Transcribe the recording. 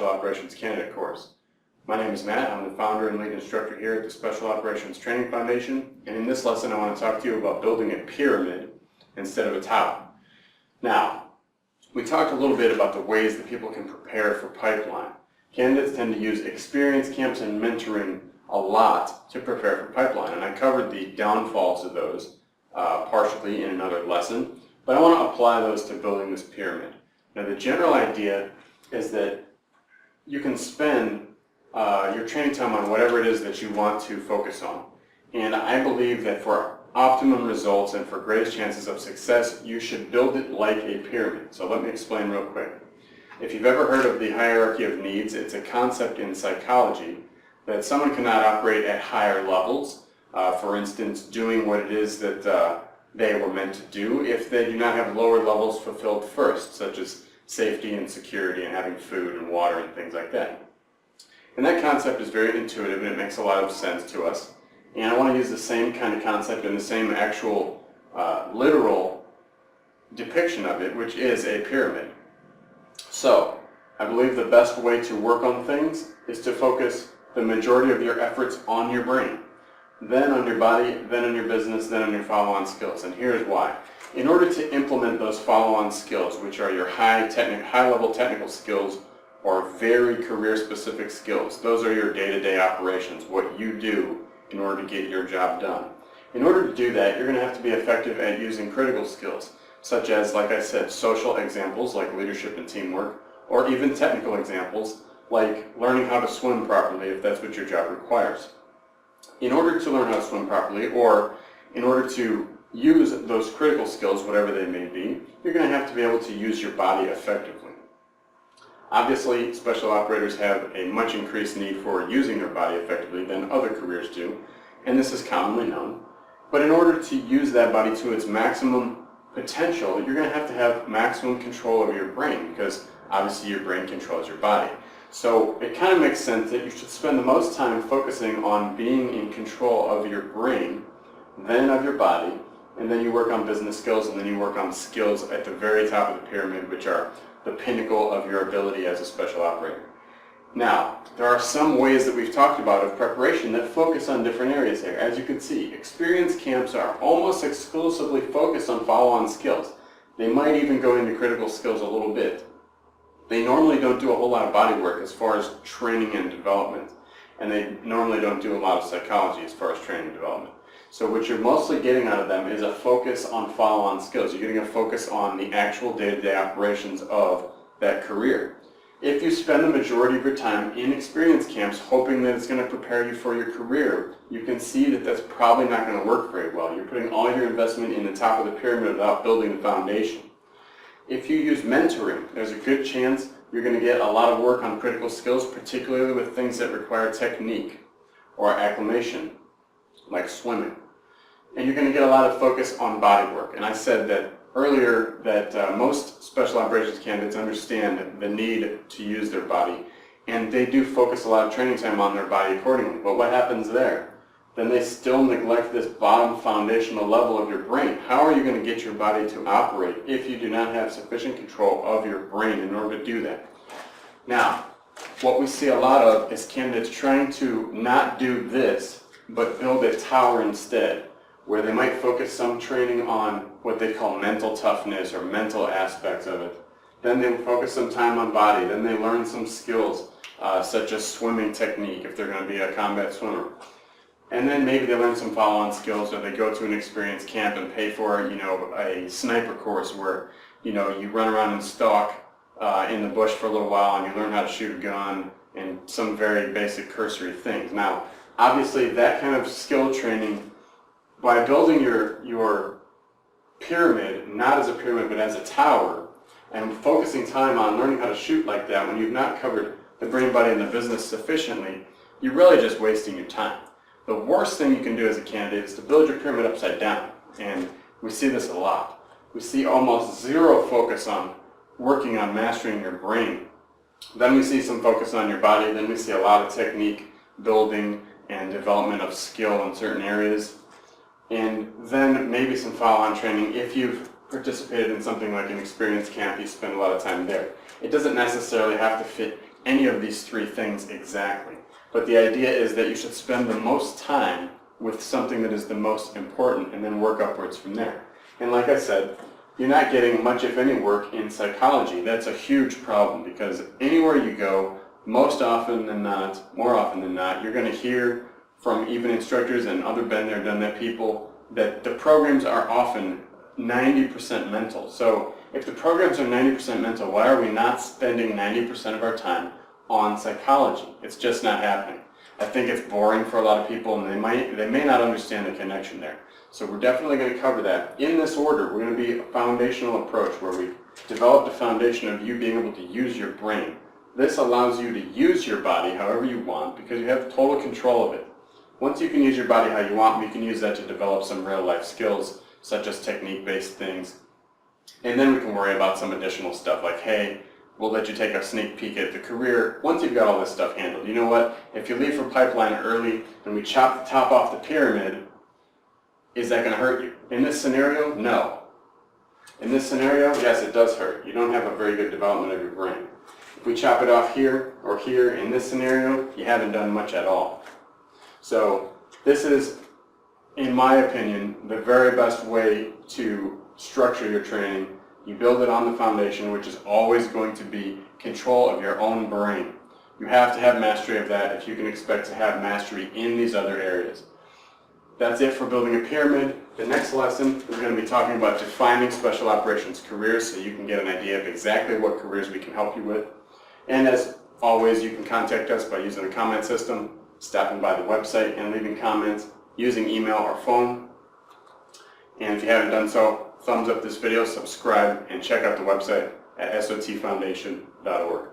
Special Operations Candidate course. My name is Matt. I'm the founder and lead instructor here at the Special Operations Training Foundation, and in this lesson I want to talk to you about building a pyramid instead of a tower. Now, we talked a little bit about the ways that people can prepare for pipeline. Candidates tend to use experience camps and mentoring a lot to prepare for pipeline, and I covered the downfalls of those partially in another lesson, but I want to apply those to building this pyramid. Now, the general idea is that you can spend your training time on whatever it is that you want to focus on, and I believe that for optimum results and for greatest chances of success, you should build it like a pyramid. So let me explain real quick. If you've ever heard of the hierarchy of needs, it's a concept in psychology that someone cannot operate at higher levels, for instance, doing what it is that they were meant to do if they do not have lower levels fulfilled first, such as safety and security and having food and water and things like that. And that concept is very intuitive and it makes a lot of sense to us. And I want to use the same kind of concept and the same actual literal depiction of it, which is a pyramid. So, I believe the best way to work on things is to focus the majority of your efforts on your brain, then on your body, then on your business, then on your follow-on skills. And here's why. In order to implement those follow-on skills, which are your high-level technical skills or very career-specific skills, those are your day-to-day operations, what you do in order to get your job done. In order to do that, you're going to have to be effective at using critical skills, such as, like I said, social examples like leadership and teamwork, or even technical examples like learning how to swim properly if that's what your job requires. In order to learn how to swim properly, or in order to use those critical skills, whatever they may be, you're going to have to be able to use your body effectively. Obviously, special operators have a much increased need for using their body effectively than other careers do, and this is commonly known. But in order to use that body to its maximum potential, you're going to have maximum control over your brain, because obviously your brain controls your body. So it kind of makes sense that you should spend the most time focusing on being in control of your brain, then of your body, and then you work on business skills, and then you work on skills at the very top of the pyramid, which are the pinnacle of your ability as a special operator. Now, there are some ways that we've talked about of preparation that focus on different areas here. As you can see, experience camps are almost exclusively focused on follow-on skills. They might even go into critical skills a little bit. They normally don't do a whole lot of body work as far as training and development, and they normally don't do a lot of psychology as far as training and development. So what you're mostly getting out of them is a focus on follow-on skills. You're getting a focus on the actual day-to-day operations of that career. If you spend the majority of your time in experience camps hoping that it's going to prepare you for your career, you can see that that's probably not going to work very well. You're putting all your investment in the top of the pyramid without building the foundation. If you use mentoring, there's a good chance you're going to get a lot of work on critical skills, particularly with things that require technique or acclimation, like swimming. And you're going to get a lot of focus on body work. And I said that earlier that most special operations candidates understand the need to use their body, and they do focus a lot of training time on their body accordingly. But what happens there? Then they still neglect this bottom foundational level of your brain. How are you going to get your body to operate if you do not have sufficient control of your brain in order to do that? Now, what we see a lot of is candidates trying to not do this, but build a tower instead, where they might focus some training on what they call mental toughness or mental aspects of it. Then they focus some time on body. Then they learn some skills such as swimming technique if they're going to be a combat swimmer. And then maybe they learn some follow-on skills, or they go to an experience camp and pay for, a sniper course where, you run around and stalk in the bush for a little while and you learn how to shoot a gun and some very basic cursory things. Now, obviously that kind of skill training, by building your pyramid, not as a pyramid but as a tower, and focusing time on learning how to shoot like that when you've not covered the brain, body, and the business sufficiently, you're really just wasting your time. The worst thing you can do as a candidate is to build your pyramid upside down, and we see this a lot. We see almost zero focus on working on mastering your brain. Then we see some focus on your body, then we see a lot of technique building and development of skill in certain areas. And then maybe some follow-on training. If you've participated in something like an experience camp, you spend a lot of time there. It doesn't necessarily have to fit any of these three things exactly. But the idea is that you should spend the most time with something that is the most important and then work upwards from there. And like I said, you're not getting much, if any, work in psychology. That's a huge problem because anywhere you go, more often than not, you're going to hear from even instructors and other been there, done that people that the programs are often 90% mental. So if the programs are 90% mental, why are we not spending 90% of our time on psychology? It's just not happening. I think it's boring for a lot of people and they may not understand the connection there. So we're definitely going to cover that. In this order, we're going to be a foundational approach where we develop the foundation of you being able to use your brain. This allows you to use your body however you want because you have total control of it. Once you can use your body how you want, we can use that to develop some real life skills such as technique-based things. And then we can worry about some additional stuff like, hey, we'll let you take a sneak peek at the career once you've got all this stuff handled. You know what? If you leave for pipeline early and we chop the top off the pyramid, is that going to hurt you? In this scenario, no. In this scenario, yes, it does hurt. You don't have a very good development of your brain. If we chop it off here or here, in this scenario, you haven't done much at all. So this is, in my opinion, the very best way to structure your training. You build it on the foundation, which is always going to be control of your own brain. You have to have mastery of that if you can expect to have mastery in these other areas. That's it for building a pyramid. The next lesson is going to be talking about defining special operations careers so you can get an idea of exactly what careers we can help you with. And as always, you can contact us by using the comment system, stopping by the website and leaving comments, using email or phone. And if you haven't done so, thumbs up this video, subscribe, and check out the website at socfoundation.org.